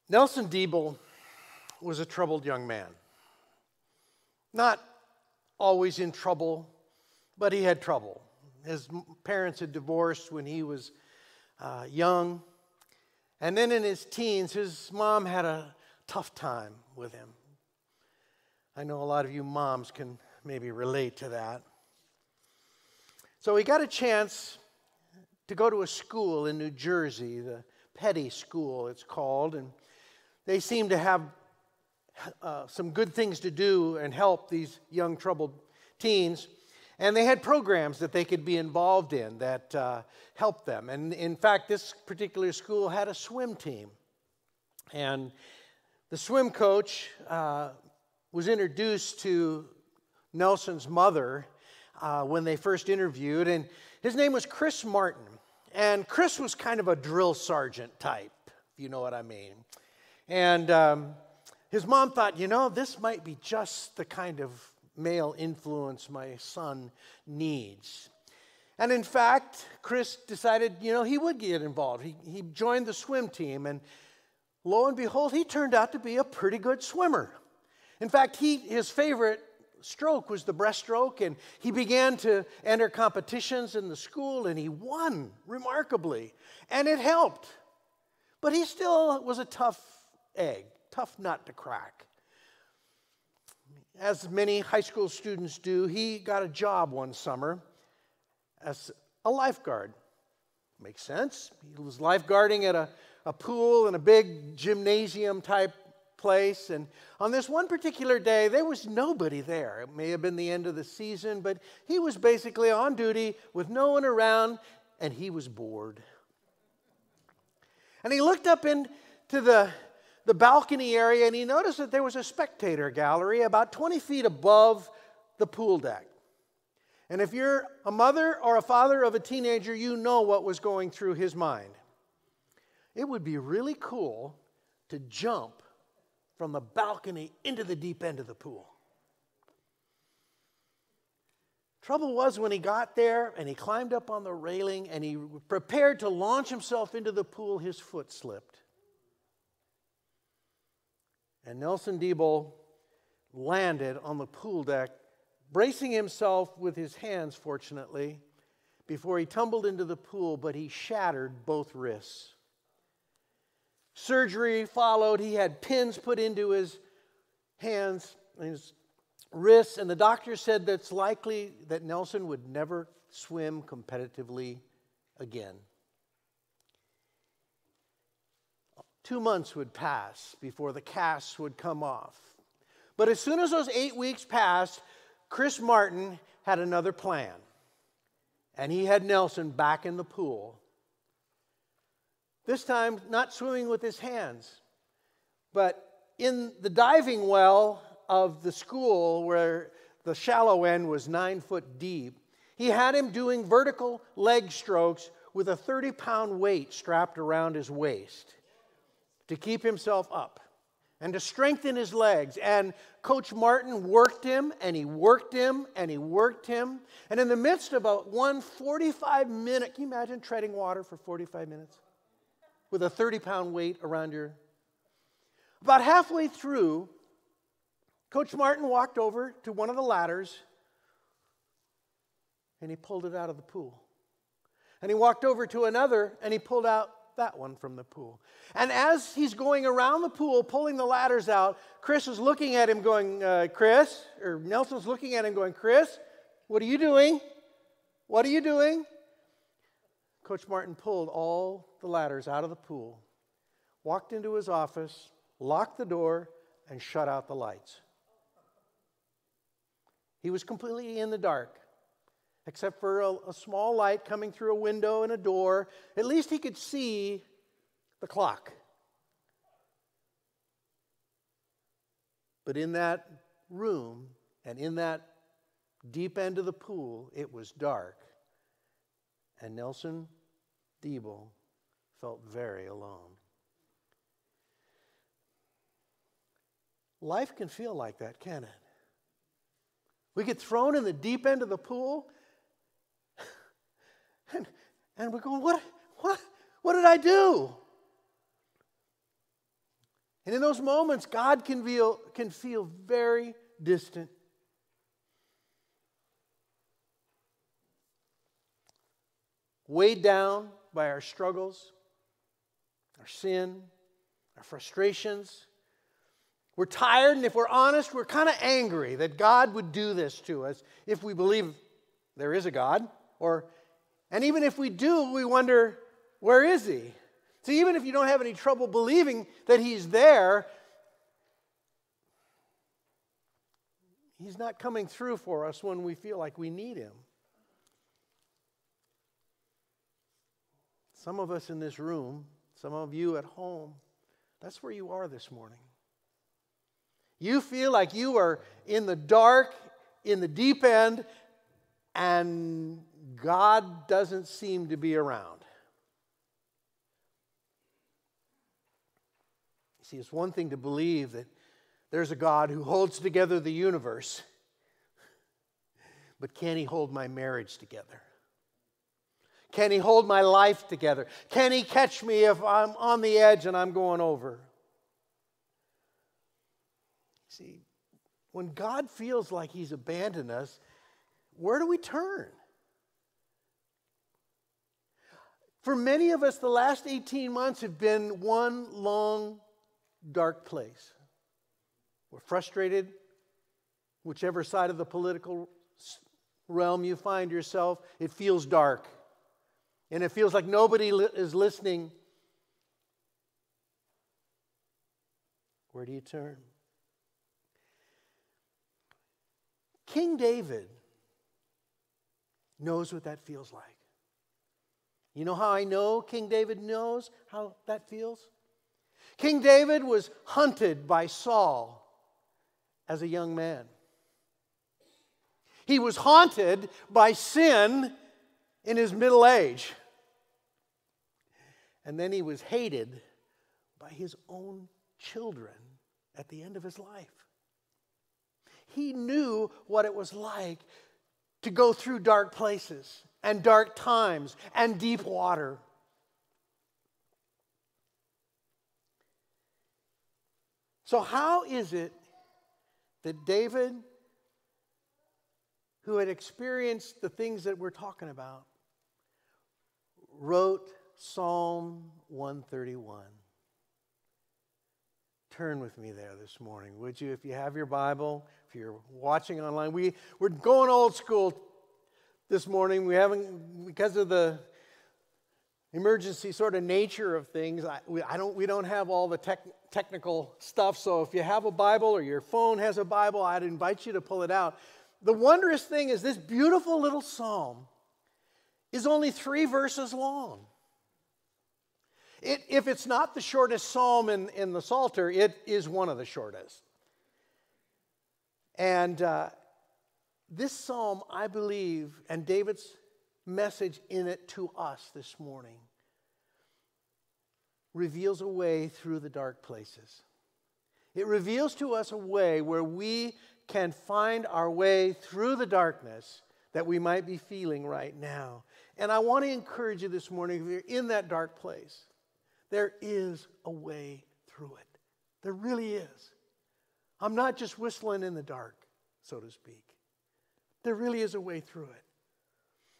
Nelson Diebel was a troubled young man. Not always in trouble, but he had trouble. His parents had divorced when he was young. And then in his teens, his mom had a tough time with him. I know a lot of you moms can maybe relate to that. So he got a chance to go to a school in New Jersey, the Petty School it's called, and they seemed to have some good things to do and help these young troubled teens. And they had programs that they could be involved in that helped them. And in fact, this particular school had a swim team. And the swim coach was introduced to Nelson's mother when they first interviewed. And his name was Chris Martin. And Chris was kind of a drill sergeant type, if you know what I mean. And his mom thought, this might be just the kind of male influence my son needs. And in fact, Chris decided, he would get involved. He joined the swim team, and lo and behold, he turned out to be a pretty good swimmer. In fact, his favorite stroke was the breaststroke, and he began to enter competitions in the school, and he won remarkably, and it helped. But he still was a tough nut to crack. As many high school students do, he got a job one summer as a lifeguard. Makes sense. He was lifeguarding at a pool in a big gymnasium type place. And on this one particular day, there was nobody there. It may have been the end of the season, but he was basically on duty with no one around, and he was bored. And he looked up into the balcony area, and he noticed that there was a spectator gallery about 20 feet above the pool deck. And if you're a mother or a father of a teenager, you know what was going through his mind. It would be really cool to jump from the balcony into the deep end of the pool. Trouble was when he got there and he climbed up on the railing and he prepared to launch himself into the pool, his foot slipped. And Nelson Diebel landed on the pool deck, bracing himself with his hands, fortunately, before he tumbled into the pool, but he shattered both wrists. Surgery followed. He had pins put into his hands and his wrists, and the doctor said that it's likely that Nelson would never swim competitively again. 2 months would pass before the casts would come off. But as soon as those 8 weeks passed, Chris Martin had another plan. And he had Nelson back in the pool. This time, not swimming with his hands, but in the diving well of the school where the shallow end was 9 foot deep, he had him doing vertical leg strokes with a 30-pound weight strapped around his waist to keep himself up and to strengthen his legs. And Coach Martin worked him, and he worked him, and he worked him. And in the midst of a 45-minute, can you imagine treading water for 45 minutes with a 30-pound weight around your... About halfway through, Coach Martin walked over to one of the ladders, and he pulled it out of the pool. And he walked over to another, and he pulled out that one from the pool. And as he's going around the pool, pulling the ladders out, Chris is looking at him going, Nelson's looking at him going, Chris, what are you doing? What are you doing? Coach Martin pulled all the ladders out of the pool, walked into his office, locked the door, and shut out the lights. He was completely in the dark, except for a small light coming through a window and a door. At least he could see the clock. But in that room and in that deep end of the pool, it was dark. And Nelson Diebel felt very alone. Life can feel like that, can it? We get thrown in the deep end of the pool, and we're going, what did I do? And in those moments, God can feel very distant. Weighed down by our struggles, our sin, our frustrations. We're tired, and if we're honest, we're kind of angry that God would do this to us if we believe there is a God. And even if we do, we wonder, where is He? So even if you don't have any trouble believing that He's there, He's not coming through for us when we feel like we need Him. Some of us in this room, some of you at home, that's where you are this morning. You feel like you are in the dark, in the deep end, and God doesn't seem to be around. See, it's one thing to believe that there's a God who holds together the universe, but can He hold my marriage together? Can He hold my life together? Can He catch me if I'm on the edge and I'm going over? See, when God feels like He's abandoned us, where do we turn? For many of us, the last 18 months have been one long, dark place. We're frustrated, whichever side of the political realm you find yourself, it feels dark. And it feels like nobody is listening. Where do you turn? King David knows what that feels like. You know how I know King David knows how that feels? King David was hunted by Saul as a young man. He was haunted by sin in his middle age. And then he was hated by his own children at the end of his life. He knew what it was like to go through dark places and dark times and deep water. So how is it that David, who had experienced the things that we're talking about, wrote Psalm 131? Turn with me there this morning, would you? If you have your Bible, if you're watching online. We're going old school this morning. Because of the emergency sort of nature of things, we don't have all the technical stuff. So if you have a Bible or your phone has a Bible, I'd invite you to pull it out. The wondrous thing is this beautiful little psalm is only 3 verses long. If it's not the shortest psalm in the Psalter, it is one of the shortest. And this psalm, I believe, and David's message in it to us this morning, reveals a way through the dark places. It reveals to us a way where we can find our way through the darkness that we might be feeling right now. And I want to encourage you this morning, if you're in that dark place, there is a way through it. There really is. I'm not just whistling in the dark, so to speak. There really is a way through it.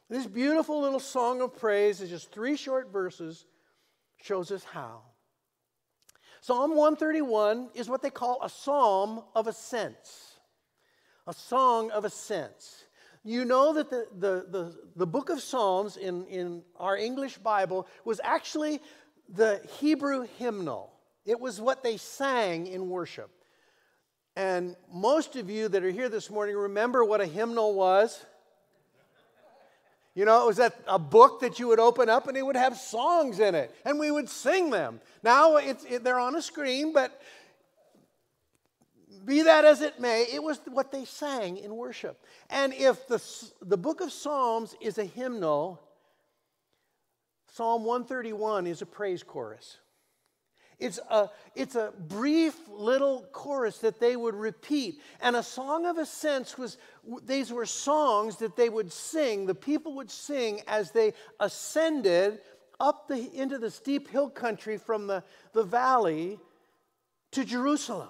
This beautiful little song of praise is just 3 short verses, shows us how. Psalm 131 is what they call a psalm of ascents. A song of ascents. You know that the book of Psalms in our English Bible was actually the Hebrew hymnal. It was what they sang in worship. And most of you that are here this morning remember what a hymnal was. You know, it was a book that you would open up and it would have songs in it. And we would sing them. Now they're on a screen, but be that as it may, it was what they sang in worship. And if the book of Psalms is a hymnal, Psalm 131 is a praise chorus. It's a brief little chorus that they would repeat. And a song of ascents these were songs that they would sing, the people would sing as they ascended up into the steep hill country from the valley to Jerusalem.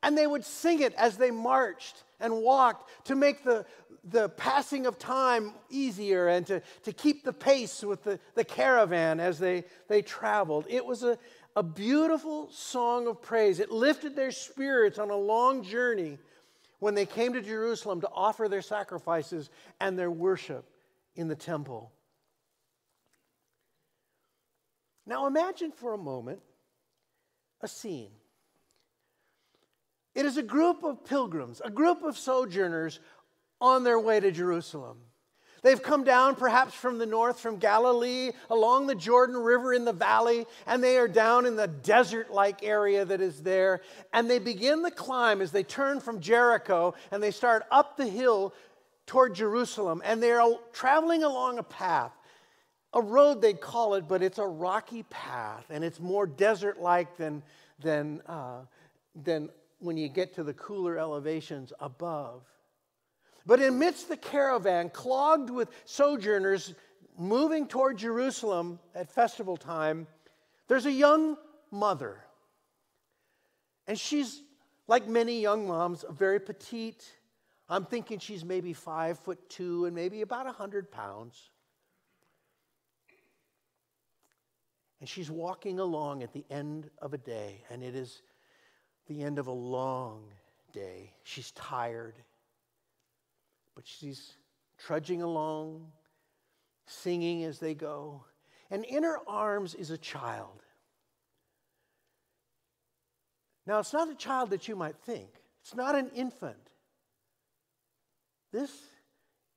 And they would sing it as they marched and walked to make the passing of time easier and to keep the pace with the caravan as they traveled. It was a beautiful song of praise. It lifted their spirits on a long journey when they came to Jerusalem to offer their sacrifices and their worship in the temple. Now imagine for a moment a scene. It is a group of pilgrims, a group of sojourners on their way to Jerusalem. They've come down perhaps from the north, from Galilee, along the Jordan River in the valley, and they are down in the desert-like area that is there. And they begin the climb as they turn from Jericho, and they start up the hill toward Jerusalem. And they are traveling along a path, a road they'd call it, but it's a rocky path, and it's more desert-like than when you get to the cooler elevations above. But amidst the caravan, clogged with sojourners moving toward Jerusalem at festival time, there's a young mother. And she's, like many young moms, very petite. I'm thinking she's maybe 5'2" and maybe about 100 pounds. And she's walking along at the end of a day, and it is the end of a long day. She's tired, but she's trudging along, singing as they go. And in her arms is a child. Now, it's not a child that you might think. It's not an infant. This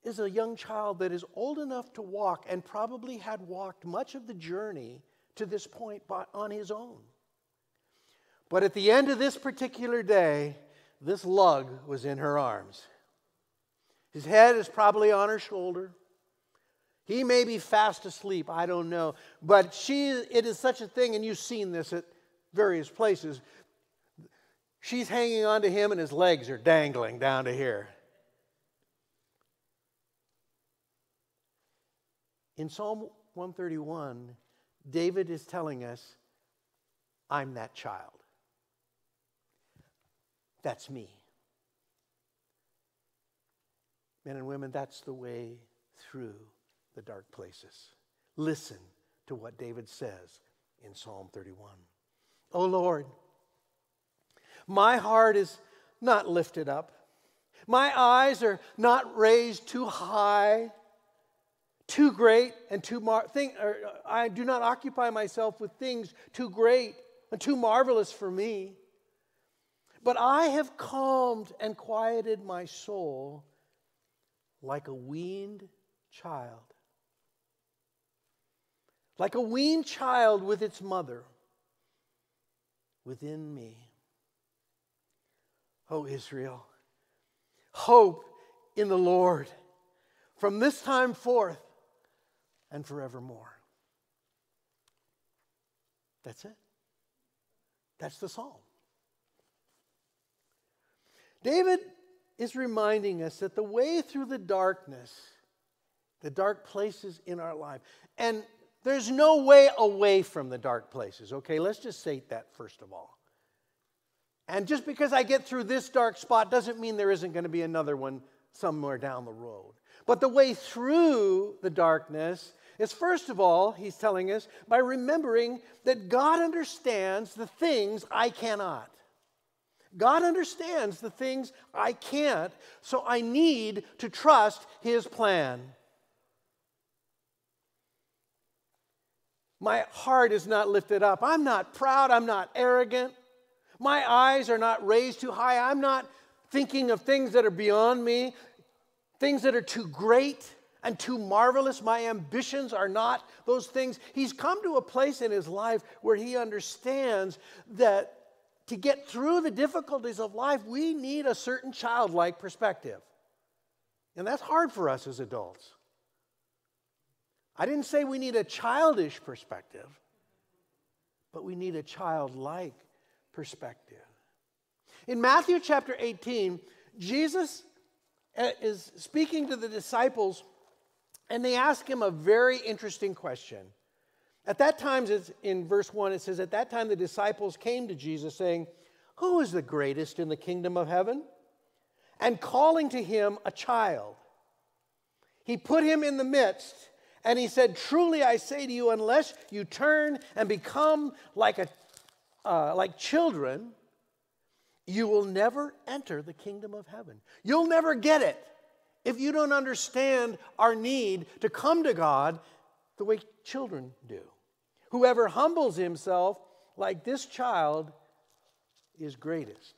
is a young child that is old enough to walk and probably had walked much of the journey to this point on his own. But at the end of this particular day, this lug was in her arms. His head is probably on her shoulder. He may be fast asleep, I don't know. But it is such a thing, and you've seen this at various places. She's hanging on to him, and his legs are dangling down to here. In Psalm 131, David is telling us, I'm that child. That's me. Men and women, that's the way through the dark places. Listen to what David says in Psalm 31. O Lord, my heart is not lifted up. My eyes are not raised too high, too great, and I do not occupy myself with things too great and too marvelous for me. But I have calmed and quieted my soul like a weaned child. Like a weaned child with its mother within me. O Israel, hope in the Lord from this time forth and forevermore. That's it. That's the psalm. David is reminding us that the way through the darkness, the dark places in our life, and there's no way away from the dark places, okay? Let's just say that first of all. And just because I get through this dark spot doesn't mean there isn't going to be another one somewhere down the road. But the way through the darkness is, first of all, he's telling us, by remembering that God understands the things I cannot. God understands the things I can't, so I need to trust His plan. My heart is not lifted up. I'm not proud. I'm not arrogant. My eyes are not raised too high. I'm not thinking of things that are beyond me, things that are too great and too marvelous. My ambitions are not those things. He's come to a place in his life where he understands that to get through the difficulties of life, we need a certain childlike perspective. And that's hard for us as adults. I didn't say we need a childish perspective, but we need a childlike perspective. In Matthew chapter 18, Jesus is speaking to the disciples, and they ask him a very interesting question. At that time, in verse 1, it says, at that time the disciples came to Jesus saying, who is the greatest in the kingdom of heaven? And calling to him a child, he put him in the midst, and he said, truly I say to you, unless you turn and become like children, you will never enter the kingdom of heaven. You'll never get it if you don't understand our need to come to God the way children do. Whoever humbles himself like this child is greatest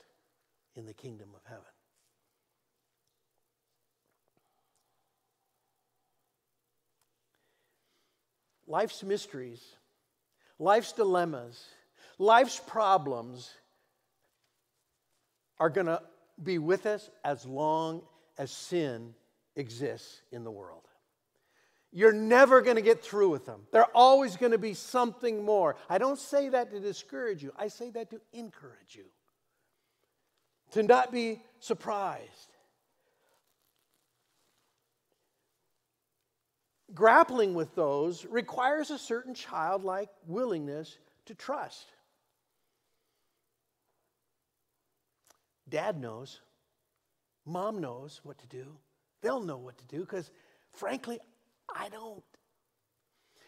in the kingdom of heaven. Life's mysteries, life's dilemmas, life's problems are going to be with us as long as sin exists in the world. You're never going to get through with them. There's always going to be something more. I don't say that to discourage you. I say that to encourage you. To not be surprised. Grappling with those requires a certain childlike willingness to trust. Dad knows. Mom knows what to do. They'll know what to do because, frankly, I don't.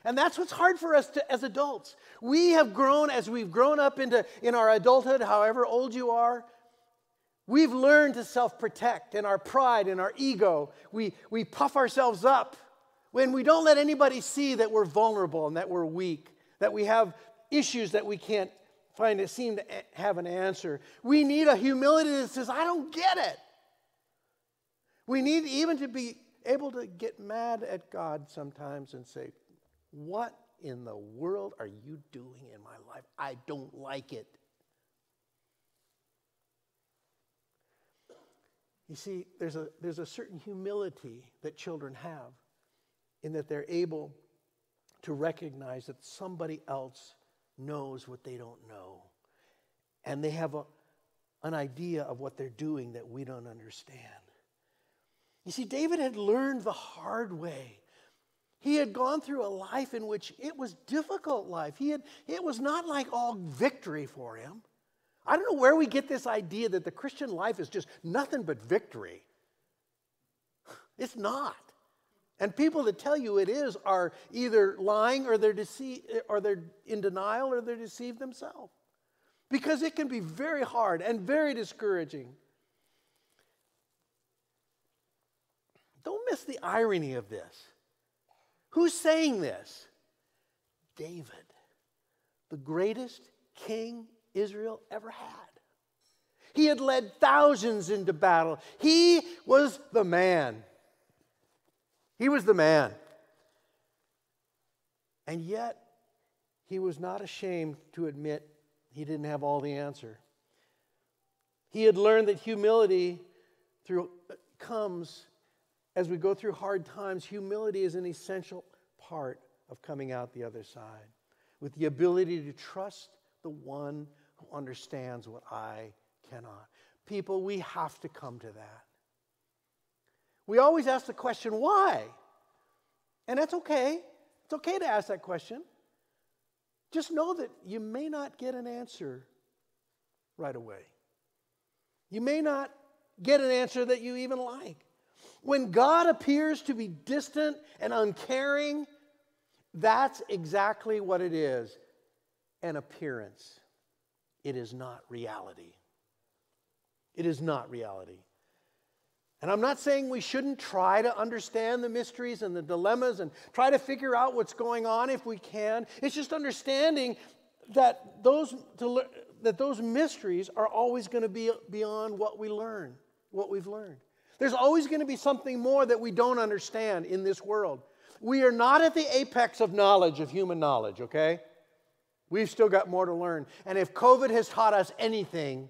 And that's what's hard for us as adults. We have grown, as we've grown up in our adulthood, however old you are, we've learned to self-protect in our pride and our ego. We puff ourselves up when we don't let anybody see that we're vulnerable and that we're weak, that we have issues that we can't seem to have an answer. We need a humility that says, I don't get it. We need even to be able to get mad at God sometimes and say, what in the world are you doing in my life? I don't like it. You see, there's a certain humility that children have in that they're able to recognize that somebody else knows what they don't know. And they have an idea of what they're doing that we don't understand. You see, David had learned the hard way. He had gone through a life in which it was difficult life. It was not like all victory for him. I don't know where we get this idea that the Christian life is just nothing but victory. It's not. And people that tell you it is are either lying or they're in denial or they're deceived themselves. Because it can be very hard and very discouraging. Don't miss the irony of this. Who's saying this? David, the greatest king Israel ever had. He had led thousands into battle. He was the man. He was the man. And yet, he was not ashamed to admit he didn't have all the answer. He had learned that humility comes as we go through hard times. Humility is an essential part of coming out the other side, with the ability to trust the one who understands what I cannot. People, we have to come to that. We always ask the question, why? And that's okay. It's okay to ask that question. Just know that you may not get an answer right away. You may not get an answer that you even like. When God appears to be distant and uncaring, that's exactly what it is, an appearance. It is not reality. It is not reality. And I'm not saying we shouldn't try to understand the mysteries and the dilemmas and try to figure out what's going on if we can. It's just understanding that those mysteries are always going to be beyond what we've learned. There's always going to be something more that we don't understand in this world. We are not at the apex of knowledge, of human knowledge, okay? We've still got more to learn. And if COVID has taught us anything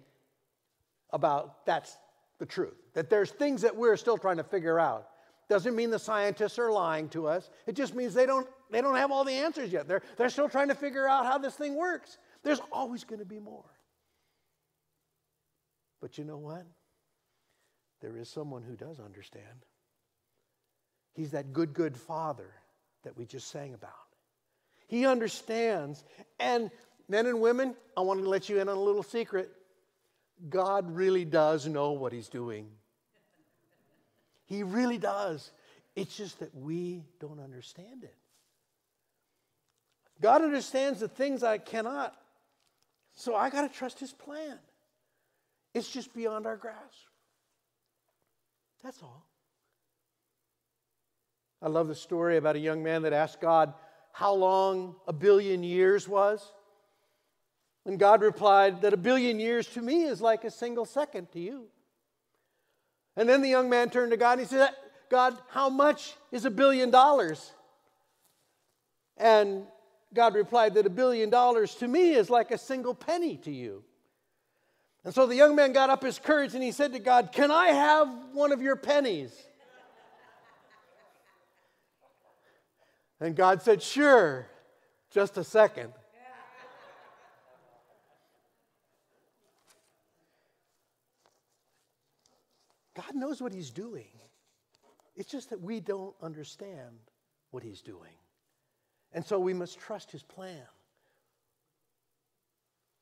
about that's the truth, that there's things that we're still trying to figure out. Doesn't mean the scientists are lying to us. It just means they don't have all the answers yet. They're still trying to figure out how this thing works. There's always going to be more. But you know what? There is someone who does understand. He's that good Father that we just sang about. He understands. And men and women, I want to let you in on a little secret. God really does know what he's doing. He really does. It's just that we don't understand it. God understands the things I cannot. So I got to trust his plan. It's just beyond our grasp. That's all. I love the story about a young man that asked God how long 1,000,000,000 years was. And God replied that 1,000,000,000 years to me is like a single second to you. And then the young man turned to God and he said, God, how much is $1,000,000,000? And God replied that $1,000,000,000 to me is like a single penny to you. And so the young man got up his courage and he said to God, can I have one of your pennies? And God said, sure, just a second. God knows what he's doing. It's just that we don't understand what he's doing. And so we must trust his plan.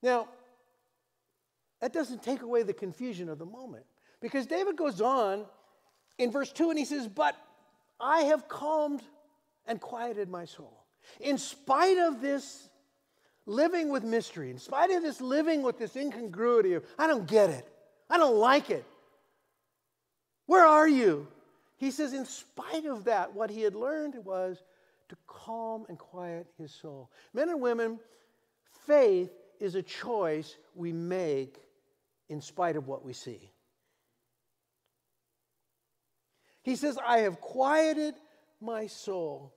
Now, that doesn't take away the confusion of the moment. Because David goes on in verse 2 and he says, but I have calmed and quieted my soul. In spite of this living with mystery, in spite of this living with this incongruity of, I don't get it. I don't like it. Where are you? He says, in spite of that, what he had learned was to calm and quiet his soul. Men and women, faith is a choice we make in spite of what we see. He says, I have quieted my soul.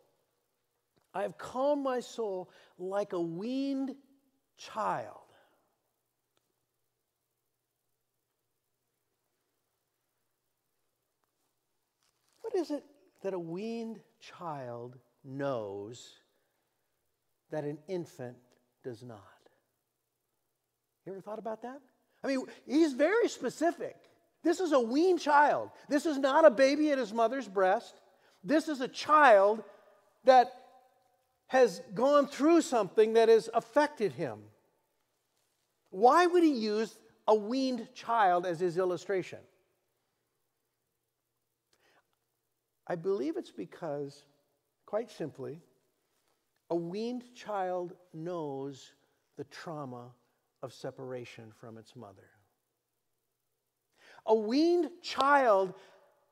I have calmed my soul like a weaned child. What is it that a weaned child knows that an infant does not? You ever thought about that? I mean, he's very specific. This is a weaned child. This is not a baby at his mother's breast. This is a child that has gone through something that has affected him. Why would he use a weaned child as his illustration? I believe it's because, quite simply, a weaned child knows the trauma of separation from its mother. A weaned child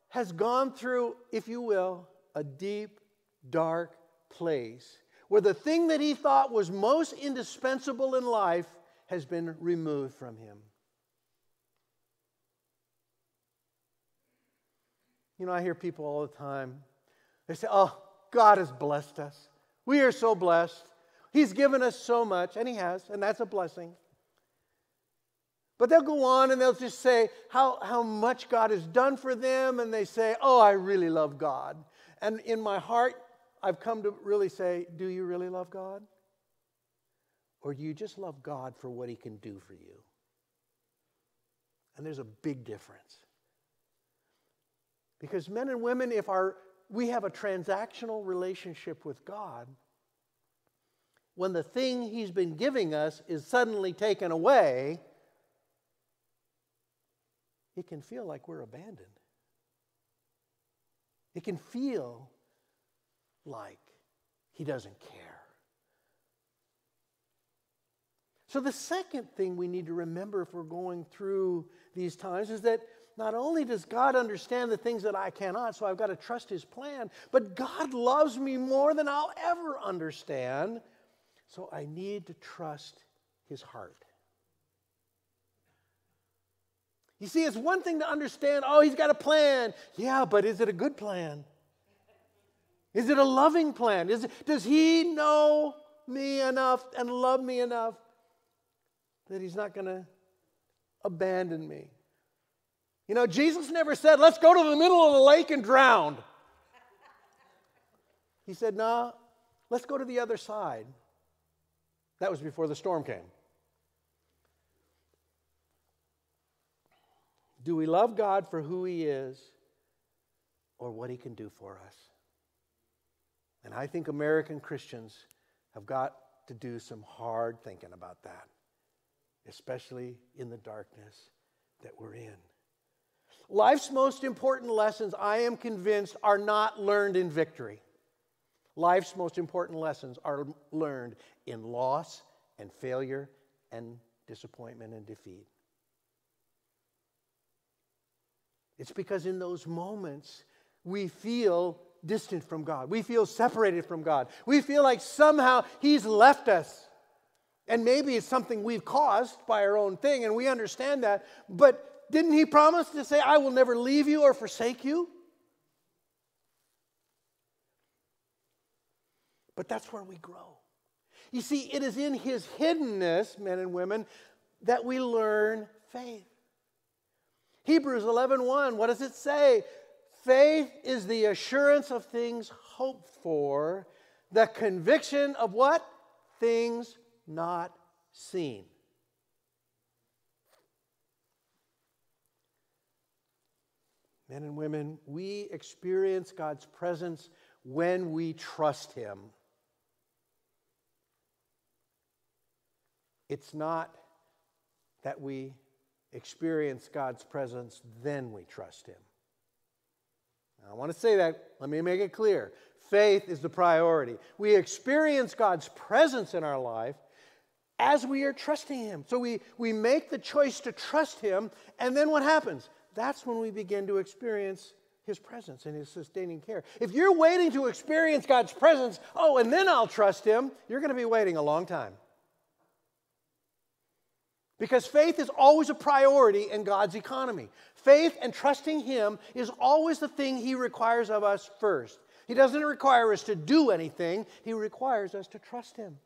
has gone through, if you will, a deep, dark place where the thing that he thought was most indispensable in life has been removed from him. You know, I hear people all the time, they say, oh, God has blessed us. We are so blessed. He's given us so much, and he has, and that's a blessing. But they'll go on and they'll just say how much God has done for them, and they say, oh, I really love God. And in my heart, I've come to really say, do you really love God? Or do you just love God for what he can do for you? And there's a big difference. Because men and women, if we have a transactional relationship with God, when the thing he's been giving us is suddenly taken away, it can feel like we're abandoned. It can feel like he doesn't care. So the second thing we need to remember if we're going through these times is that not only does God understand the things that I cannot, so I've got to trust his plan, but God loves me more than I'll ever understand, so I need to trust his heart. You see, it's one thing to understand, oh, he's got a plan. Yeah, but is it a good plan? Is it a loving plan? Does he know me enough and love me enough that he's not going to abandon me? You know, Jesus never said, let's go to the middle of the lake and drown. He said, no, let's go to the other side. That was before the storm came. Do we love God for who he is or what he can do for us? And I think American Christians have got to do some hard thinking about that, especially in the darkness that we're in. Life's most important lessons, I am convinced, are not learned in victory. Life's most important lessons are learned in loss and failure and disappointment and defeat. It's because in those moments we feel distant from God. We feel separated from God. We feel like somehow He's left us. And maybe it's something we've caused by our own thing, and we understand that. But didn't He promise to say, I will never leave you or forsake you? But that's where we grow. You see, it is in His hiddenness, men and women, that we learn faith. Hebrews 11:1, what does it say? Faith is the assurance of things hoped for, the conviction of what? Things not seen. Men and women, we experience God's presence when we trust Him. It's not that we experience God's presence, then we trust Him. Now, I want to say that. Let me make it clear. Faith is the priority. We experience God's presence in our life as we are trusting Him. So we make the choice to trust Him, and then what happens? That's when we begin to experience His presence and His sustaining care. If you're waiting to experience God's presence, and then I'll trust Him, you're going to be waiting a long time. Because faith is always a priority in God's economy. Faith and trusting Him is always the thing He requires of us first. He doesn't require us to do anything. He requires us to trust Him.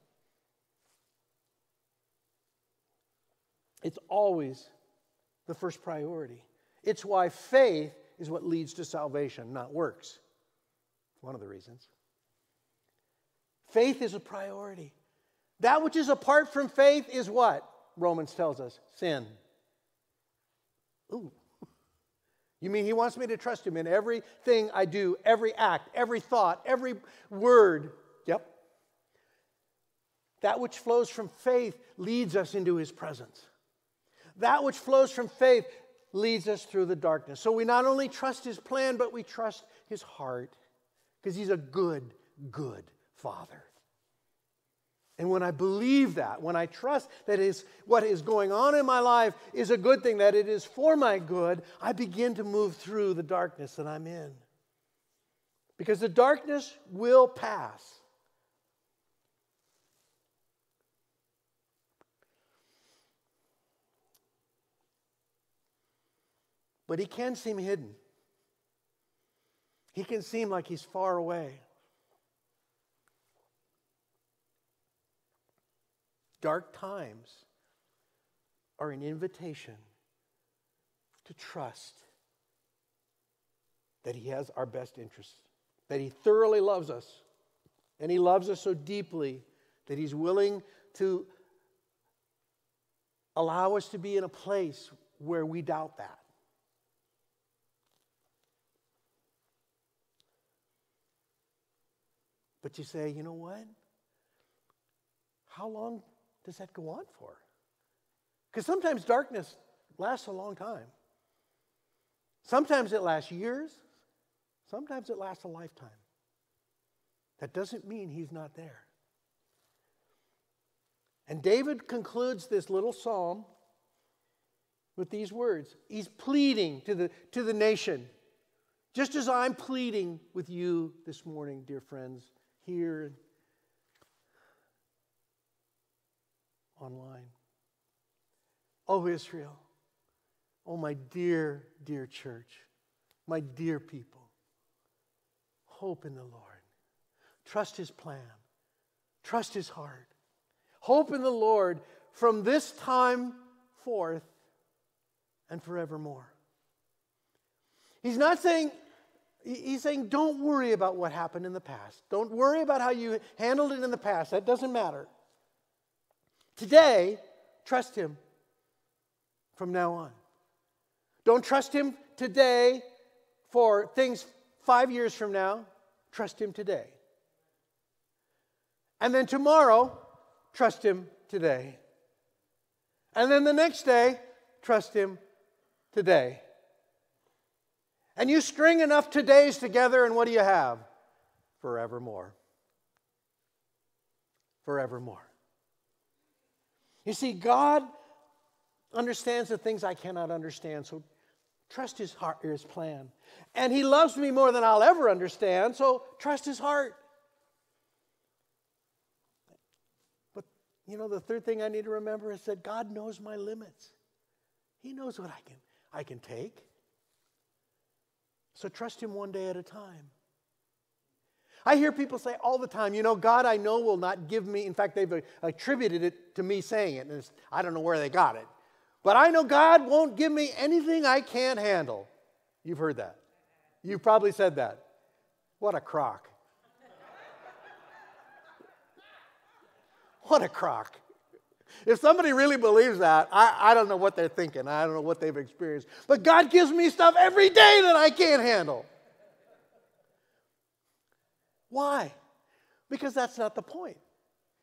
It's always the first priority. It's why faith is what leads to salvation, not works. One of the reasons. Faith is a priority. That which is apart from faith is what? Romans tells us, sin. Ooh. You mean He wants me to trust Him in everything I do, every act, every thought, every word? Yep. That which flows from faith leads us into His presence. That which flows from faith leads us through the darkness. So we not only trust His plan, but we trust His heart. Because He's a good, good Father. And when I believe that, when I trust that what is going on in my life is a good thing, that it is for my good, I begin to move through the darkness that I'm in. Because the darkness will pass. But He can seem hidden. He can seem like He's far away. Dark times are an invitation to trust that He has our best interests, that He thoroughly loves us, and He loves us so deeply that He's willing to allow us to be in a place where we doubt that. But you say, you know what? How long does that go on for? Because sometimes darkness lasts a long time. Sometimes it lasts years. Sometimes it lasts a lifetime. That doesn't mean He's not there. And David concludes this little psalm with these words. He's pleading to the nation, just as I'm pleading with you this morning, dear friends, here online. Oh, Israel. Oh, my dear, dear church. My dear people. Hope in the Lord. Trust His plan. Trust His heart. Hope in the Lord from this time forth and forevermore. He's not saying, He's saying don't worry about what happened in the past. Don't worry about how you handled it in the past. That doesn't matter. Today, trust Him from now on. Don't trust Him today for things 5 years from now. Trust Him today. And then tomorrow, trust Him today. And then the next day, trust Him today. And you string enough todays together, and what do you have? Forevermore. Forevermore. You see, God understands the things I cannot understand, so trust His heart, His plan. And He loves me more than I'll ever understand, so trust His heart. But, the third thing I need to remember is that God knows my limits. He knows what I can take. So trust Him one day at a time. I hear people say all the time, God, I know will not give me, in fact, they've attributed it to me saying it, and I don't know where they got it. But I know God won't give me anything I can't handle. You've heard that. You've probably said that. What a crock. What a crock. If somebody really believes that, I don't know what they're thinking. I don't know what they've experienced. But God gives me stuff every day that I can't handle. Why? Because that's not the point.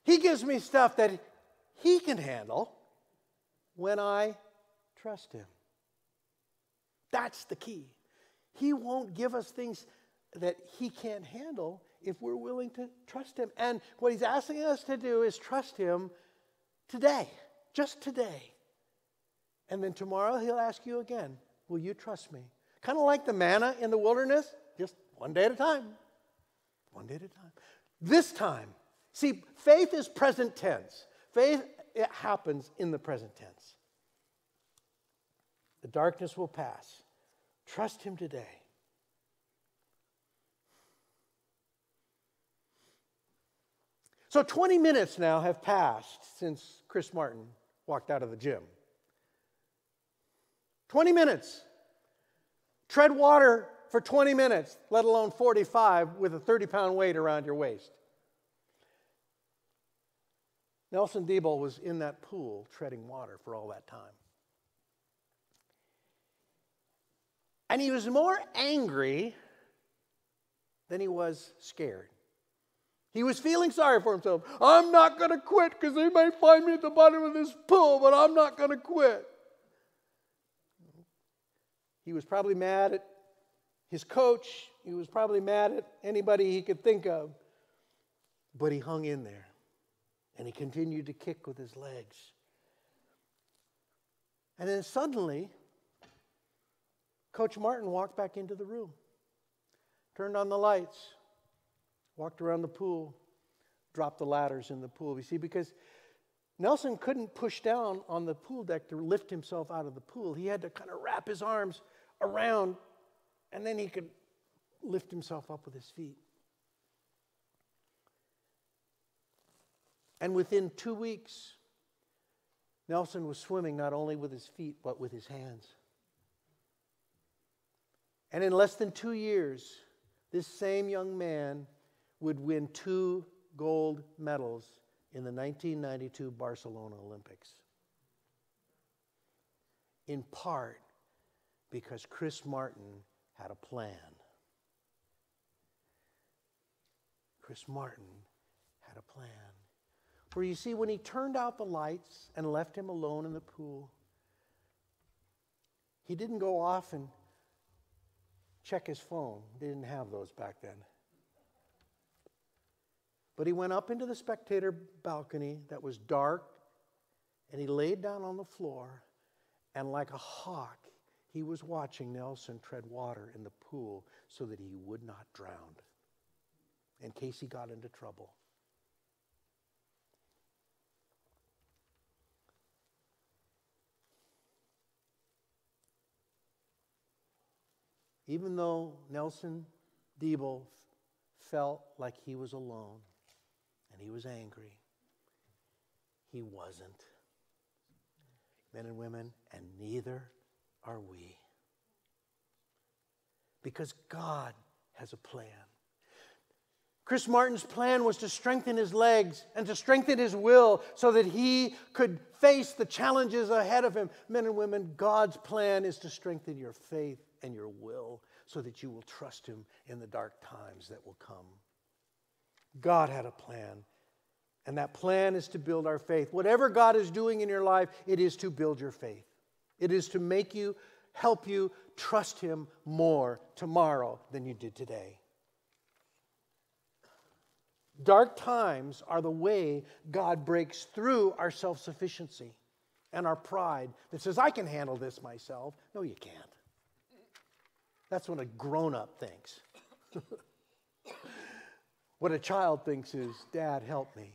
He gives me stuff that He can handle when I trust Him. That's the key. He won't give us things that He can't handle if we're willing to trust Him. And what He's asking us to do is trust Him today, just today. And then tomorrow He'll ask you again, will you trust me? Kind of like the manna in the wilderness, just one day at a time. One day at a time. This time, see, faith is present tense. Faith, it happens in the present tense. The darkness will pass. Trust Him today. So 20 minutes now have passed since Chris Martin walked out of the gym. 20 minutes. Tread water for 20 minutes, let alone 45 with a 30-pound weight around your waist. Nelson Diebel was in that pool treading water for all that time. And he was more angry than he was scared. He was feeling sorry for himself. I'm not going to quit because they may find me at the bottom of this pool, but I'm not going to quit. He was probably mad at his coach. He was probably mad at anybody he could think of. But he hung in there. And he continued to kick with his legs. And then suddenly, Coach Martin walked back into the room. Turned on the lights. Walked around the pool. Dropped the ladders in the pool. You see, because Nelson couldn't push down on the pool deck to lift himself out of the pool. He had to kind of wrap his arms around, and then he could lift himself up with his feet. And within 2 weeks, Nelson was swimming not only with his feet, but with his hands. And in less than 2 years, this same young man would win 2 gold medals in the 1992 Barcelona Olympics. In part because Chris Martin had a plan. Chris Martin had a plan. Where you see, when he turned out the lights and left him alone in the pool, he didn't go off and check his phone. They didn't have those back then. But he went up into the spectator balcony that was dark, and he laid down on the floor, and like a hawk, he was watching Nelson tread water in the pool so that he would not drown in case he got into trouble. Even though Nelson Diebel felt like he was alone and he was angry, he wasn't. Men and women, and neither are we. Because God has a plan. Chris Martin's plan was to strengthen his legs and to strengthen his will so that he could face the challenges ahead of him. Men and women, God's plan is to strengthen your faith and your will so that you will trust Him in the dark times that will come. God had a plan, and that plan is to build our faith. Whatever God is doing in your life, it is to build your faith. It is to make you help you trust Him more tomorrow than you did today. Dark times are the way God breaks through our self-sufficiency and our pride that says, I can handle this myself. No, you can't. That's what a grown-up thinks. What a child thinks is, Dad, help me.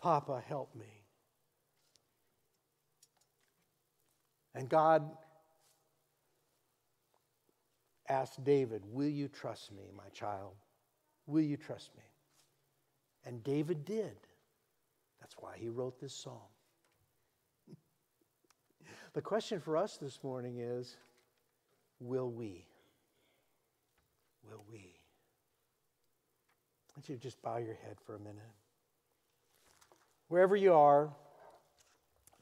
Papa, help me. And God asked David, will you trust me, my child? Will you trust me? And David did. That's why he wrote this psalm. The question for us this morning is, will we? Will we? I want you to just bow your head for a minute. Wherever you are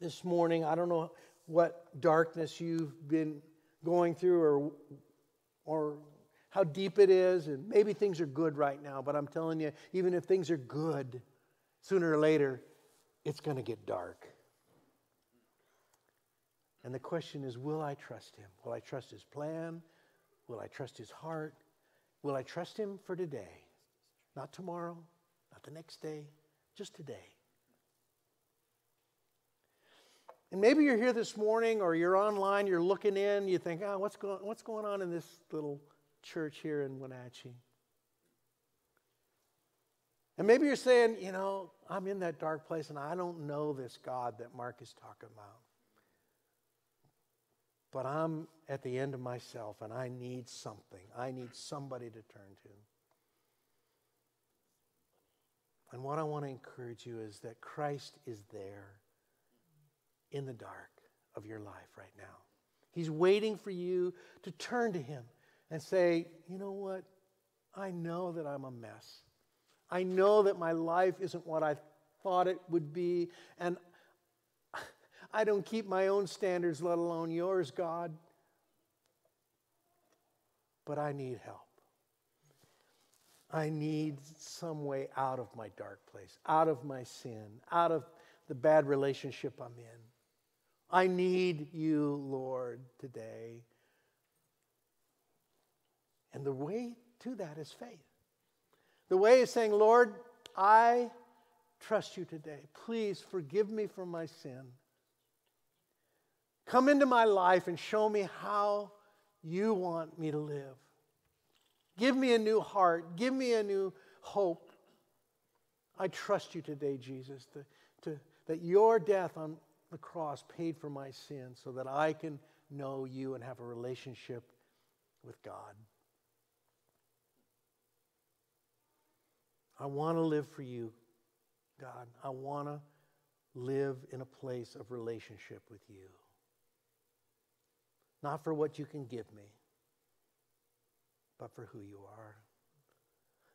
this morning, I don't know what darkness you've been going through or how deep it is, and maybe things are good right now, but I'm telling you, even if things are good, sooner or later, it's going to get dark. And the question is, will I trust Him? Will I trust His plan? Will I trust His heart? Will I trust Him for today? Not tomorrow, not the next day, just today. And maybe you're here this morning or you're online, you're looking in, you think, what's going on in this little church here in Wenatchee? And maybe you're saying, I'm in that dark place and I don't know this God that Mark is talking about. But I'm at the end of myself and I need something. I need somebody to turn to. And what I want to encourage you is that Christ is there in the dark of your life right now. He's waiting for you to turn to Him and say, you know what? I know that I'm a mess. I know that my life isn't what I thought it would be, and I don't keep my own standards, let alone yours, God. But I need help. I need some way out of my dark place, out of my sin, out of the bad relationship I'm in. I need you, Lord, today. And the way to that is faith. The way is saying, Lord, I trust you today. Please forgive me for my sin. Come into my life and show me how you want me to live. Give me a new heart. Give me a new hope. I trust you today, Jesus, that your death on the cross paid for my sins so that I can know you and have a relationship with God. I want to live for you, God. I want to live in a place of relationship with you. Not for what you can give me, but for who you are.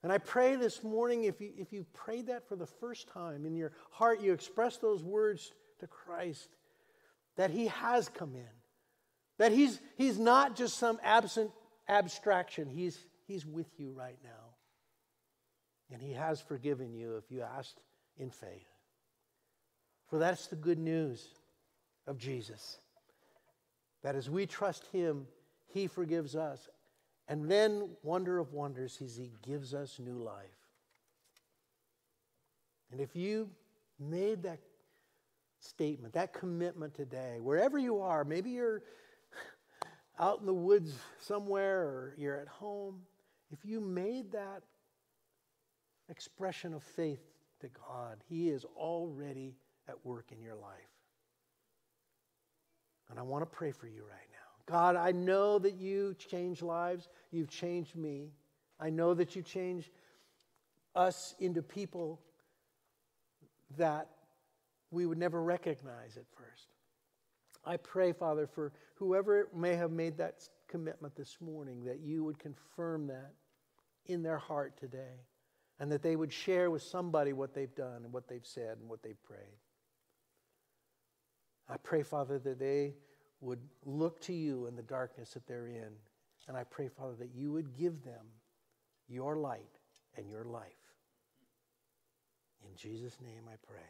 And I pray this morning, if you prayed that for the first time, in your heart you express those words to Christ, that He has come in. That He's not just some absent abstraction. He's with you right now. And He has forgiven you if you asked in faith. For that's the good news of Jesus. That as we trust Him, He forgives us. And then, wonder of wonders, He gives us new life. And if you made that statement, that commitment today, wherever you are, maybe you're out in the woods somewhere or you're at home, if you made that expression of faith to God, He is already at work in your life. And I want to pray for you right now. God, I know that you change lives. You've changed me. I know that you change us into people that we would never recognize at first. I pray, Father, for whoever may have made that commitment this morning, that you would confirm that in their heart today, and that they would share with somebody what they've done and what they've said and what they've prayed. I pray, Father, that they would look to you in the darkness that they're in. And I pray, Father, that you would give them your light and your life. In Jesus' name I pray.